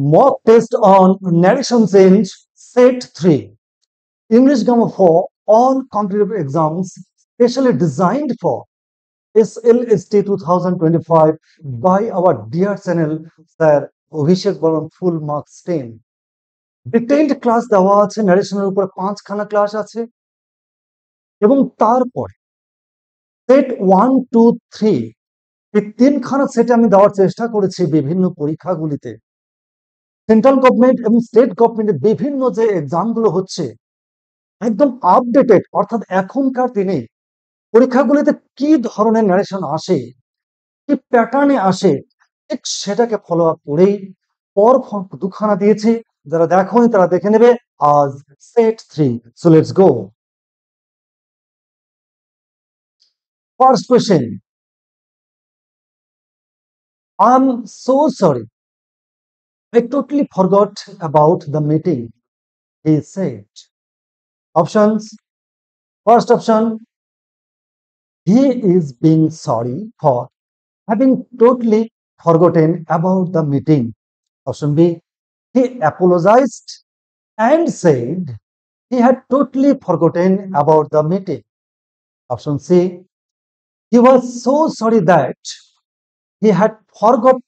Mock test on narration change, set 3. English Grammar for all competitive exams, specially designed for SLST 2025 by our dear channel, Sir Abhishek Balan, full marks 10. Detailed class দেওয়া আছে, ন্যারেশনের উপরে 5খানা class আছে এবং তারপরে set 1, 2, 3 এই 3খানা সেটে আমি দেওয়ার চেষ্টা করেছি বিভিন্ন পরীক্ষাগুলিতে। সেন্ট্রাল গভর্নমেন্ট এবং স্টেট গভর্নমেন্টের বিভিন্ন যে এক্সামগুলো হচ্ছে একদম আপডেটেড, অর্থাৎ এখনকার দিনে পরীক্ষাগুলিতে কি ধরনের ন্যারেশন আসে, কি প্যাটার্নে আসে, ঠিক সেটাকে ফলো আপ করেই পর দুখানা দিয়েছি। যারা দেখোনি তারা দেখে নেবে আজ set 3। So let's go. First question, I'm so sorry, I totally forgot about the meeting, he said. Options. First option, he is being sorry for having totally forgotten about the meeting. Option B, he apologized and said he had totally forgotten about the meeting. Option C, he was so sorry that he had forgot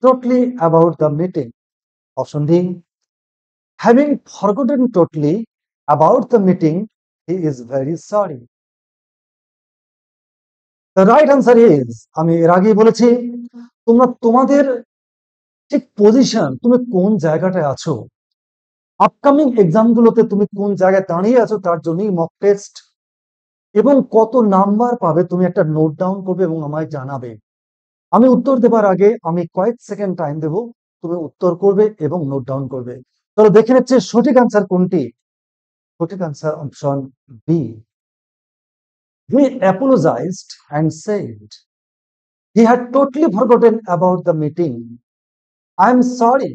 totally about the meeting. Option D, having forgotten totally about the meeting, he is very sorry. The right answer is, আমি এর আগেই বলেছি, তোমরা তোমাদের ঠিক position, তুমি কোন জায়গাটায় আছো, আপকামিং এক্সামগুলোতে তুমি কোন জায়গায় দাঁড়িয়ে আছো তার জন্যই মক টেস্ট, এবং কত নাম্বার পাবে তুমি একটা নোট ডাউন করবে এবং আমায় জানাবে। আমি উত্তর দেবার আগে আমি কয়েক সেকেন্ড টাইম দেব, তুমি উত্তর করবে এবং নোট ডাউন করবে। চলো দেখে নিচ্ছে সঠিক আনসার কোনটি। সঠিক answer option B. He apologized and said he had totally forgotten about the meeting. I'm sorry.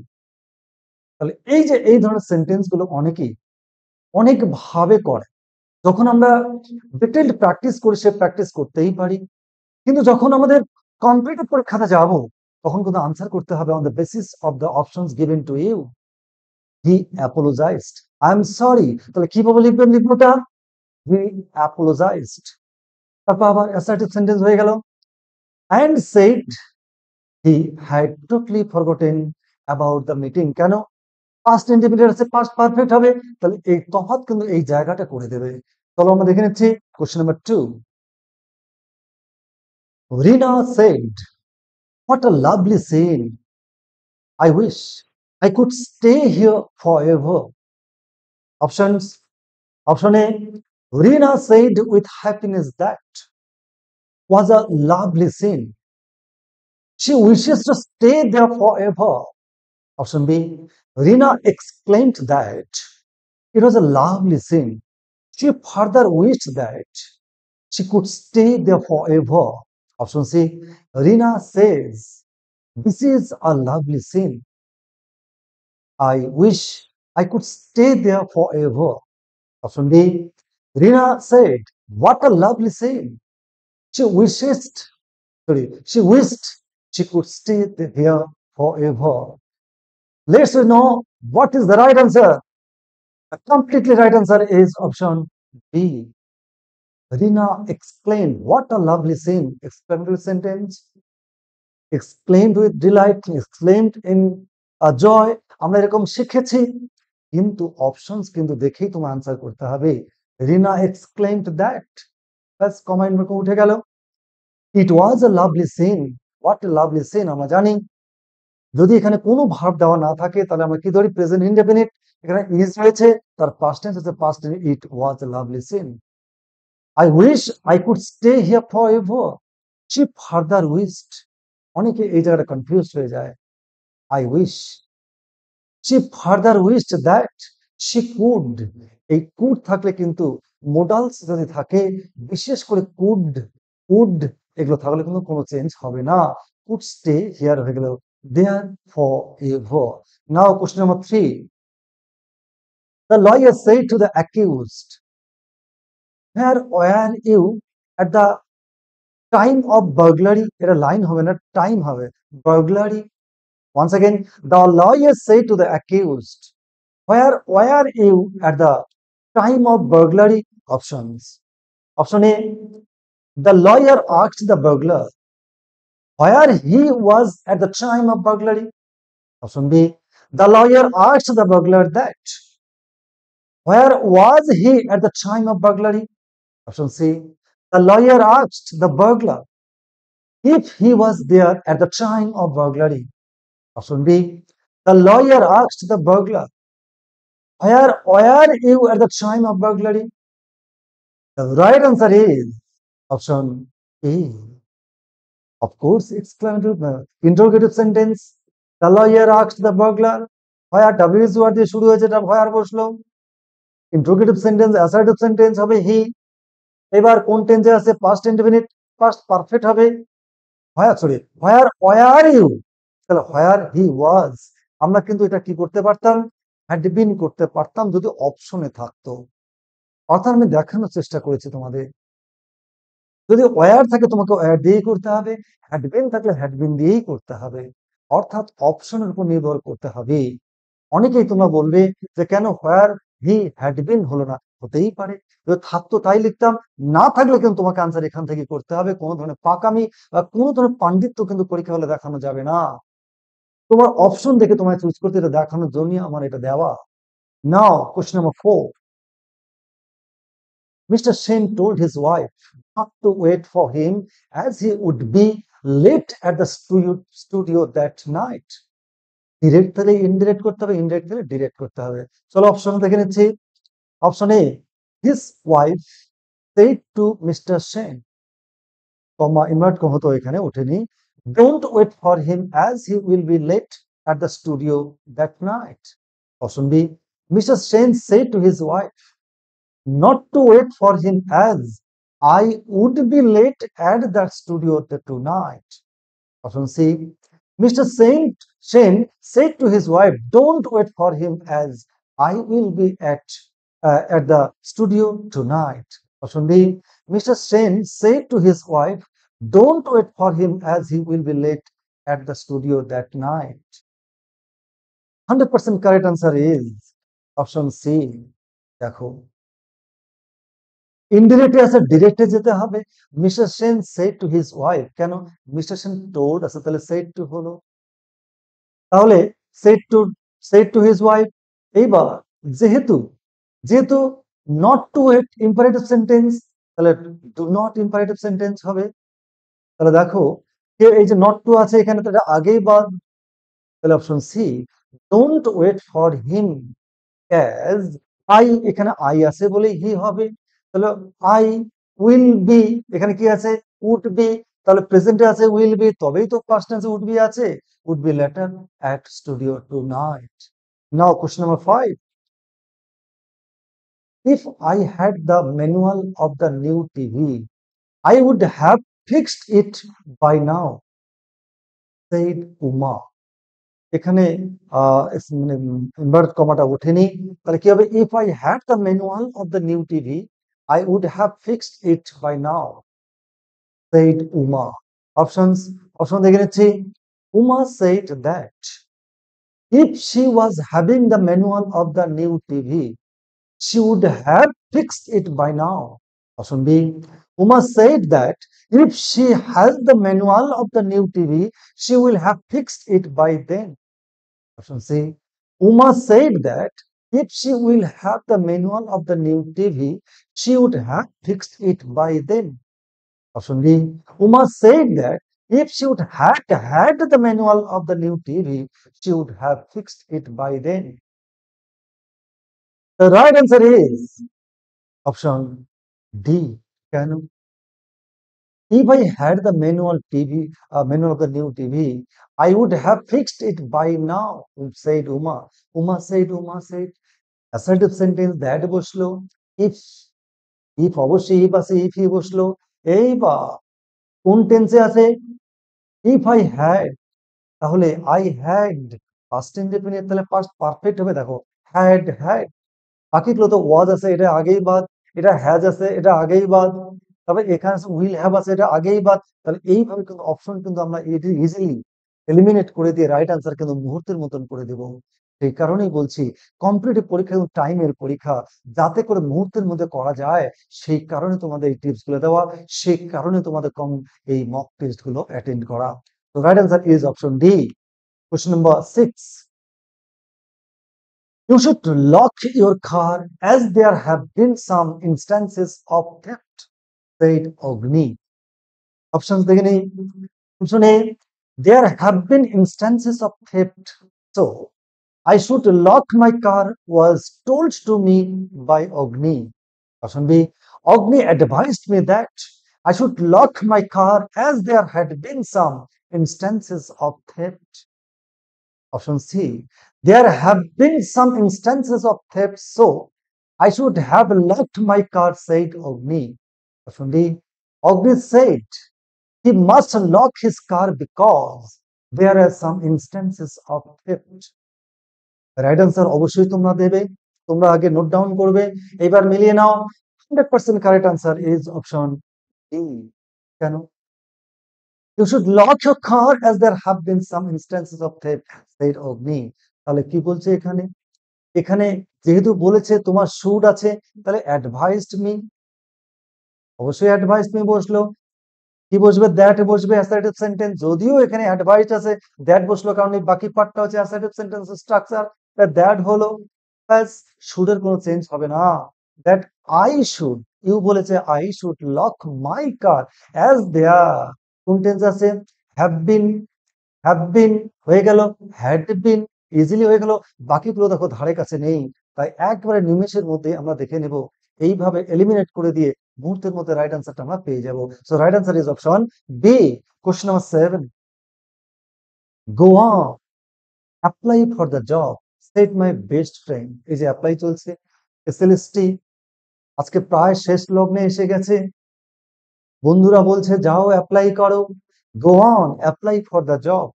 তাহলে এই যে এই ধরনের সেন্টেন্স গুলো অনেকেই অনেক ভাবে করে। যখন আমরা ডিটেইলড প্র্যাকটিস করি সে প্র্যাকটিস করতেই পারি, কিন্তু যখন আমাদের কম্পিটিটিভ পরীক্ষাতে যাব তখন কিন্তু আনসার করতে হবে on the basis of the options given to you. He apologized, I am sorry. তাহলে কিভাবে লিখবেন, লিখবোটা হি অ্যাপোলোজাইজড, তারপর আবার অ্যাসার্টিভ সেন্টেন্স হয়ে গেল। And said he had totally forgotten about the meeting. কেন? পাস্ট ইন্ডিপেন্ডেন্ট আছে, পাস্ট পারফেক্ট হবে, তাহলে এই তফাৎ কিন্তু এই জায়গাটা করে দেবে। চলো আমরা দেখে নিচ্ছি question number 2। Rina said, what a lovely scene, I wish I could stay here forever. Options. Option A, Rina said with happiness that was a lovely scene, she wishes to stay there forever. Option B, Rina exclaimed that it was a lovely scene, she further wished that she could stay there forever. Option C, Rina says this is a lovely scene, I wish I could stay there forever. Option B, Rina said, what a lovely scene, she wished she could stay here forever. Let's know what is the right answer. The completely right answer is option B. Rina exclaimed, what a lovely scene. Explanatory sentence. Exclaimed with delight, exclaimed in joy. আমরা এরকম শিখেছি, কিন্তু options কিন্তু দেখেই তোমার answer করতে হবে। Rina exclaimed that, বাস কমেন্ট মার্ক উঠে গেল। It was a lovely scene, what a lovely scene. আমরা জানি যদি এখানে কোনো ভার্ব দেওয়া না থাকে তাহলে আমরা কি ধরি, প্রেজেন্ট ইনডেফিনিট। এখানে ইজ রয়েছে, তার পাস্ট টেন্স হচ্ছে past tense, it was a lovely scene. I wish I could stay here forever, she further wished. অনেকে এই জায়গাটা কনফিউজ হয়ে যায়। I wish, she further wished that she could, এই could থাকলে কিন্তু মোডালস যদি থাকে, বিশেষ করে could এগুলো থাকলে কিন্তু কোনো চেঞ্জ হবে না। could stay here হয়ে গেল there forever. Now question number 3. The lawyer said to the accused, where were you at the time of burglary? এটা লাইন হবে না, টাইম হবে। burglary Once again, the lawyer said to the accused, where were you at the time of burglary? Options. Option A, the lawyer asked the burglar where he was at the time of burglary. Option B, the lawyer asked the burglar that where was he at the time of burglary? Option C, the lawyer asked the burglar if he was there at the time of burglary. Option B, the lawyer asked the burglar where were you at the time of burglary? The right answer is option A. Of course, interrogative sentence. The lawyer asked the burglar, where WS word দিয়ে শুরু হয়েছে, এটা where বসলো। Interrogative sentence, assertive sentence হবে হি। এবার কোন টেন্সে আছে? পাস্ট ইনডেফিনিট, পাস্ট পারফেক্ট হবে where you, তাহলে where he was। আমরা কিন্তু এটা কি করতে পারতাম? হ্যাড বিন করতে পারতাম যদি অপশনে থাকতো। অর্থাৎ আমি দেখানোর চেষ্টা করেছি তোমাদের, যদি ওয়ার থাকে তোমাকে ওয়ার দিয়েই করতে হবে, হ্যাড বিন থাকলে হ্যাড বিন দিয়েই করতে হবে, অর্থাৎ অপশনের উপর নির্ভর করতে হবে। অনেকেই তোমরা বলবে যে কেন হোয়ার হি হ্যাড বিন হলো না? হতেই পারে, যদি থাকতো তাই লিখতাম, না থাকলে কিন্তু তোমাকে আনসার এখান থেকে করতে হবে। কোনো ধরনের পাকামি বা কোনো ধরনের পাণ্ডিত্য কিন্তু পরীক্ষা হলে দেখানো যাবে না। তোমার অপশন দেখে তোমায় চুজ করতে, এটা দেখানোর জন্য আমার এটা দেওয়া। নাও question number 4। Mr. Sen told his wife not to wait for him as he would be late at the studio that night. Direct তাহলে ইনডিরেক্ট করতে হবে, ইনডিরেক্ট তাহলে ডিরেক্ট করতে হবে। চলো অপশন দেখে নিচ্ছি। Option A, his wife said to Mr. Sen, comma invert comma তো এখানে ওঠেনি, don't wait for him as he will be late at the studio that night. Option B, Mr. Sen said to his wife not to wait for him as I would be late at the studio tonight. Option C, Mr. Sen said to his wife, don't wait for him as I will be at the studio tonight. Option D, Mr. Sen said to his wife, don't wait for him as he will be late at the studio that night. 100% correct answer is option C. দেখো, ইনডিরেক্টে আছে, ডিরেক্টে যেতে হবে। Mister Sen said to his wife, কেন? Mister Sen told আছে, তাহলে said to হলো, তাহলে said to his wife. এইবার যেহেতু যেহেতু not to wait imperative sentence, তাহলে ডু নট ইম্পারেটিভ সেন্টেন্স হবে। তাহলে দেখো এই যে নট টু আছে এখানে, তো এটা আগেই বাদ, তাহলে option C, don't wait for him as I, এখানে আই আছে বলে হি হবে, তাহলে আই উইল বি, এখানে কি আছে? উড বি, তাহলে প্রেজেন্টে আছে উইল বি, তবেই তো পাস্ট টেন্সে উড বি আছে, would be later at studio tonight. Now question number 5। If I had the manual of the new TV, I would have fixed it by now, said Uma. এখানে মানে invert কমাটা ওঠেনি, তাহলে কি হবে? If I had the manual of the new TV I would have fixed it by now, said Uma. Option দেখে নিচ্ছি। Uma said that if she was having the manual of the new TV, she would have fixed it by now. Option B, Uma said that if she has the manual of the new TV, she will have fixed it by then. Option C, Uma said that if she will have the manual of the new TV, she would have fixed it by then. Option D, Uma said that if she would have had the manual of the new TV, she would have fixed it by then. The right answer is option D. Can if I had the manual of the new TV, I would have fixed it by now, said Uma. Uma said. Assertive sentence that বসলো, if অবশ্যই if আছে, if হি বসলো। এইবার কোন টেন্সে আছে? if I had, তাহলে I had past indefinite, তাহলে past perfect হবে। দেখো had বাকিগুলো তো ওয়াজ আছে, এটা আগেই বাদ, এটা হ্যাজ আছে, এটা আগেই বাদ, তবে এখানে উইল হ্যাভ আছে, এটা আগেই বাদ। তাহলে এইভাবে কিন্তু অপশন কিন্তু আমরা ইজিলি এলিমিনেট করে দিয়ে রাইট আনসার কিন্তু মুহূর্তের মতন করে দেব। সেই কারণেই বলছি কম্পিটিটিভ পরীক্ষা এবং টাইমের পরীক্ষা যাতে করে মুহূর্তের মধ্যে করা যায়, সেই কারণে তোমাদের এই টিপস গুলো দেওয়া, সেই কারণে তোমাদের কম এই মক টেস্ট গুলো অ্যাটেন্ড করা। তো right answer is option D. Question number 6, you should lock your car as there have been some instances of theft, said Ogni. Options দেখে নেই। Option A, there have been instances of theft, so I should lock my car was told to me by Ogni. Option B, Ogni advised me that I should lock my car as there had been some instances of theft. Option C, there have been some instances of theft, so I should have locked my car, said Ogni. Option D, Ogni said he must lock his car because there are some instances of theft. Right answer অবশ্যই তোমরা দেবে, তোমরা আগে note down করবে, এবার মিলিয়ে নাও। 100% correct answer is option D. কেন? You should lock your car as there have been some instances of theft, said Ogni. তাহলে কি বলছে এখানে? এখানে যেহেতু বলেছে তোমার শুড আছে, তাহলে অ্যাডভাইসড মি, অবশ্যই অ্যাডভাইসড মি বসলো। কি বসবে? দ্যাট বসবে অ্যাসার্টিভ সেন্টেন্স, যদিও এখানে অ্যাডভাইসড আছে, দ্যাট বসলো কারণ এই বাকি পার্টটা হচ্ছে অ্যাসার্টিভ সেন্টেন্স স্ট্রাকচার, দ্যাট হলো, ব্যাস শুডের কোনো চেঞ্জ হবে না। দ্যাট আই শুড, ইউ বলেছে I should lock my car as there, কোন টেন্স আছে? হ্যাভ বিন হয়ে গেল, হ্যাড বিন ইজিলি হয়ে গেল, বাকিগুলো দেখো ধারে কাছে নেই। তাই একবারে নিমেষের মধ্যে আমরা দেখে নেব, এইভাবে এলিমিনেট করে দিয়ে মুহূর্তের মধ্যে রাইট আনসারটা আমরা পেয়ে যাব। So right answer is option B. Question number 7, go on apply for the job, set my best friend. এই যে অ্যাপ্লাই চলছে, এসএলএসটি আজকে প্রায় শেষ লগ্নে এসে গেছে, বন্ধুরা বলছে যাও অ্যাপ্লাই করো, গো on apply for the job.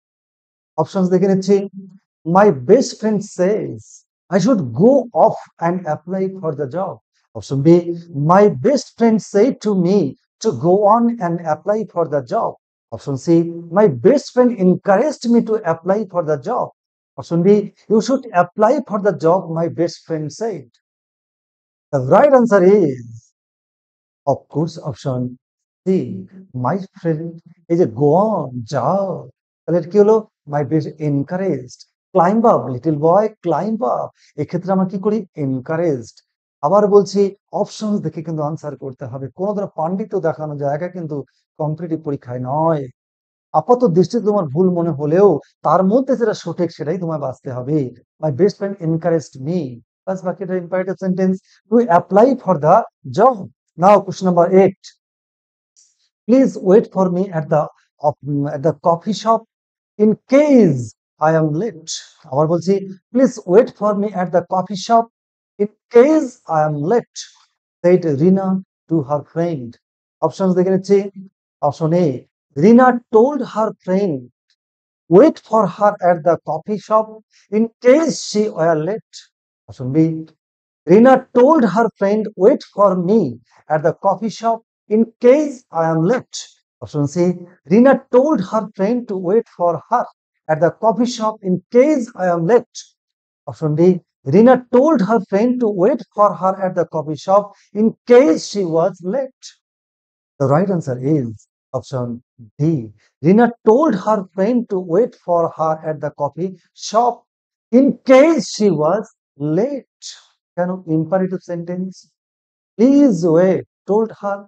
Options দেখে নিচ্ছি। My best friend says I should go off and apply for the job. Option B, my best friend said to me to go on and apply for the job. Option C, my best friend encouraged me to apply for the job. Option D, you should apply for the job, my best friend said. The right answer is, of course, option C, my friend. এই যে go on, যাও, তাহলে কি হলো? My best encouraged, climb up, little boy, climb up. এক্ষেত্রে আমরা কি করি? encouraged। আবার বলছি অপশন দেখে কিন্তু আনসার করতে হবে, কোনো ধরনের পাণ্ডিত্য দেখানো জায়গা কিন্তু কম্পিটিটিভ পরীক্ষায় নয়। আপাত দৃষ্টিতে তোমার ভুল মনে হলেও তার মধ্যে যেটা সঠিক সেটাই তোমায় বাঁচতে হবে। My best friend encouraged me, বাস বাকিটা imperative sentence to apply for the job. Now question number 8, please wait for me at the coffee shop in case I am late. আবার বলছি please wait for me at the coffee shop in case I am late, said Rina to her friend. Options দেখে নিচ্ছি। Option A, Rina told her friend wait for her at the coffee shop in case she were late. Option B, Rina told her friend wait for me at the coffee shop in case I am late. Option C, Rina told her friend to wait for her at the coffee shop in case I am late. Option D, Rina told her friend to wait for her at the coffee shop in case she was late. The right answer is option D. Rina told her friend to wait for her at the coffee shop in case she was late. কেন? imperative sentence, please wait, told her।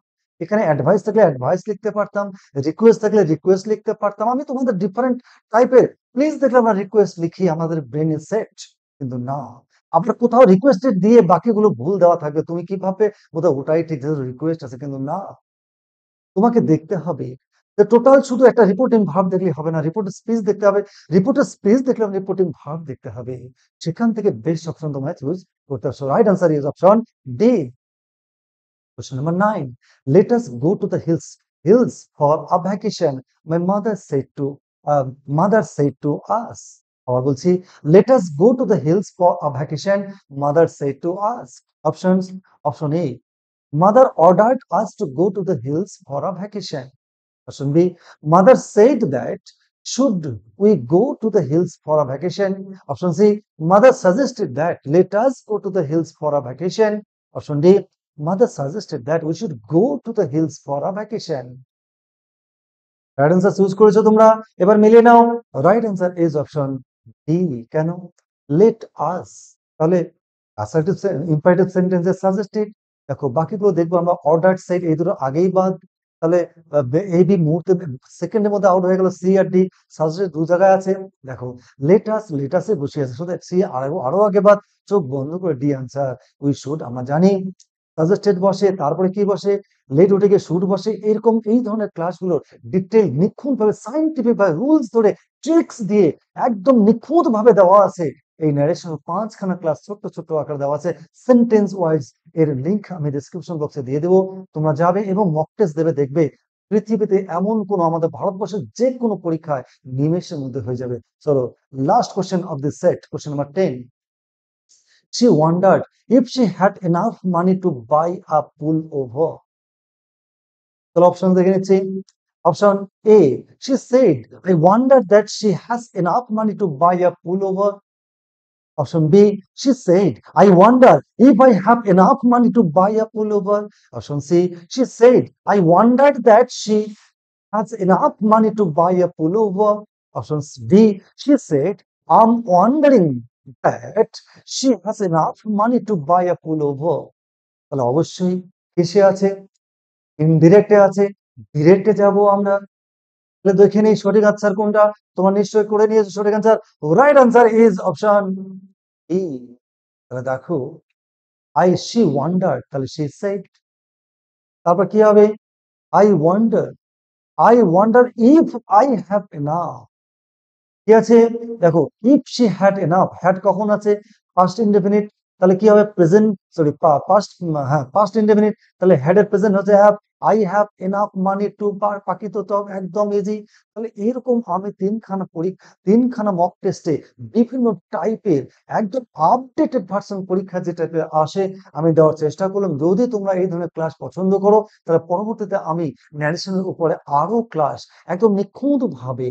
এখানে advice থাকলে advice লিখতে পারতাম, request থাকলে request লিখতে পারতাম। আমি তোমাদের ডিফারেন্ট টাইপের প্লিজ দেখলে আমরা রিকোয়েস্ট লিখি, আমাদের ব্রেনে সেট, কিন্তু না, আমরা কোথাও রিকোয়েস্টেড দিয়ে বাকিগুলো ভুল দেওয়া থাকবে, তুমি কি ভাববে বোধহয় ওটাই ঠিক, রিকোয়েস্ট আছে, কিন্তু না, তোমাকে দেখতে হবে টোটাল। শুধু একটা রিপোর্টিং ভার্ব দেখলে হবে না, রিপোর্টের স্পিচ দেখতে হবে, রিপোর্টের স্পিচ দেখলে রিপোর্টিং ভার্ব দেখতে হবে, সেখান থেকে বেস্ট অপশন তোমায় চুজ করতে হবে। Right answer is option D. Question number 9. Let us go to the hills for a vacation. My mother said to us. আবার বলছি, let us go to the hills for a vacation. Mother said to us. Options. Option A, mother ordered us to go to the hills for a vacation. Option B, mother said that Should we go to the hills for a vacation? Option C, mother suggested that let us go to the hills for a vacation. Option D, mother suggested that we should go to the hills for a vacation. Right answer choose করেছো তোমরা, এবার মিলিয়ে নাও। Right answer is option D. কেন? Let us, তাহলে assertive imperative সেন্টেন্সে suggested. দেখো বাকিগুলো দেখবো আমরা অর্ডার্ড সাইড, এই দুটো আগেই বাদ। তাহলে এই বি মুহূর্তে সেকেন্ডের মধ্যে আউট হয়ে গেল। সি আর ডি সাজেস্টেড দু জায়গায় আছে। দেখো লেটাসে বসে আছে, শুধু সি আরো আগে বাদ। চোখ বন্ধ করে ডি আনসার উই শুড, আমরা জানি সাজেস্টেড বসে, তারপরে কি বসে, লেট উঠে গিয়ে শুড বসে। এরকম এই ধরনের ক্লাসগুলো ডিটেল নিখুঁত ভাবে সাইন্টিফিক ভাবে রুলস ধরে ট্রিক্স দিয়ে একদম নিখুঁত ভাবে দেওয়া আছে। এই ন্যারেশন 5খানা ক্লাস ছোট্ট ছোট্ট আকারে দেওয়া আছে সেন্টেন্স ওয়াইজ। এর লিংক আমি ডিসক্রিপশন বক্সে দিয়ে দেবো, তোমরা যাবে এবং মক টেস্ট দেবে, দেখবে পৃথিবীতে এমন কোন, আমাদের ভারতবর্ষের যে কোনো পরীক্ষায় নিমেষের মধ্যে হয়ে যাবে। চলো last question of this set, question number 10। She wondered if she had enough money to buy a pullover. তাহলে অপশন দেখে নিচ্ছি। Option A, she said I wondered that she has enough money to buy a pullover. Option B, she said I wonder if I have enough money to buy a pullover. Option C, she said I wondered that she has enough money to buy a pullover. Option D, she said I'm wondering that she has enough money to buy a pullover. তাহলে অবশ্যই কিসে আছে? ইনডিরেক্টে আছে। ডিরেক্টে যাব আমরা, তাহলে দেখে নেই সঠিক আনসার কোনটা। তোমার নিশ্চয় করে নিয়েছো সঠিক answer. Right answer is option E. তাহলে দেখো শি ওয়ান্ডার, তাহলে শি সেড, তারপর কি হবে? I wonder, I wonder if I have enough. কি আছে? দেখো if she had enough, had কখন আছে? পাস্ট ইনডেফিনিট, তাহলে কি হবে? প্রেজেন্ট, সরি পাস্ট, হ্যাঁ পাস্ট ইনডেফিনিট, তাহলে হ্যাড এর প্রেজেন্ট হচ্ছে have. I have enough money to, বাকি তো একদম ইজি। তাহলে এরকম আমি তিনখানা মক টেস্টে বিভিন্ন টাইপের একদম আপডেটেড ভার্সন পরীক্ষা যে টাইপের আসে আমি দেওয়ার চেষ্টা করলাম। যদি তোমরা এই ধরনের ক্লাস পছন্দ করো, তাহলে পরবর্তীতে আমি ন্যারেশনের উপরে আরো ক্লাস একদম নিখুঁত ভাবে,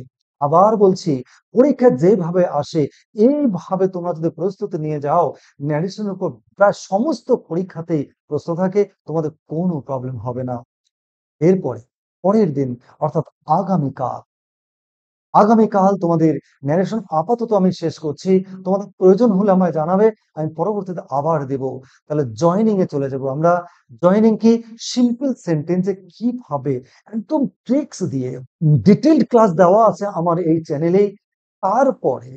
আবার বলছি, পরীক্ষা যেভাবে আসে এইভাবে তোমরা যদি প্রস্তুতি নিয়ে যাও, ন্যারেশনের উপর প্রায় সমস্ত পরীক্ষাতেই প্রশ্ন থাকে, তোমাদের কোনো প্রবলেম হবে না। এরপরে পরের দিন অর্থাৎ আগামীকাল, আগামীকাল তোমাদের ন্যারেশন আপাতত আমি শেষ করছি। তোমাদের প্রয়োজন হলে আমায় জানাবে, আমি পরবর্তীতে আবার দেব। তাহলে জয়েনিং এ চলে যাব আমরা। জয়েনিং কি? সিম্পল সেন্টেন্সে কিভাবে একদম ট্রিক্স দিয়ে ডিটেইলড ক্লাস দেওয়া আছে আমার এই চ্যানেলেই। তারপরে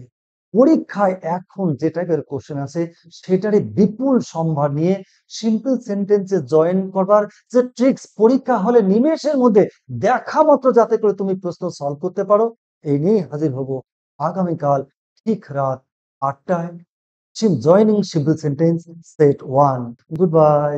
পরীক্ষায় এখন যে টাইপের কোশ্চেন আছে সেটারই বিপুল সম্ভার নিয়ে সিম্পল সেন্টেন্সে জয়েন করবার যে ট্রিক্স, পরীক্ষা হলে নিমেষের মধ্যে দেখা মাত্র যাতে করে তুমি প্রশ্ন সলভ করতে পারো, এই নিয়ে হাজির হব আগামীকাল ঠিক রাত 8টায়। Joining simple sentence set 1। Good by.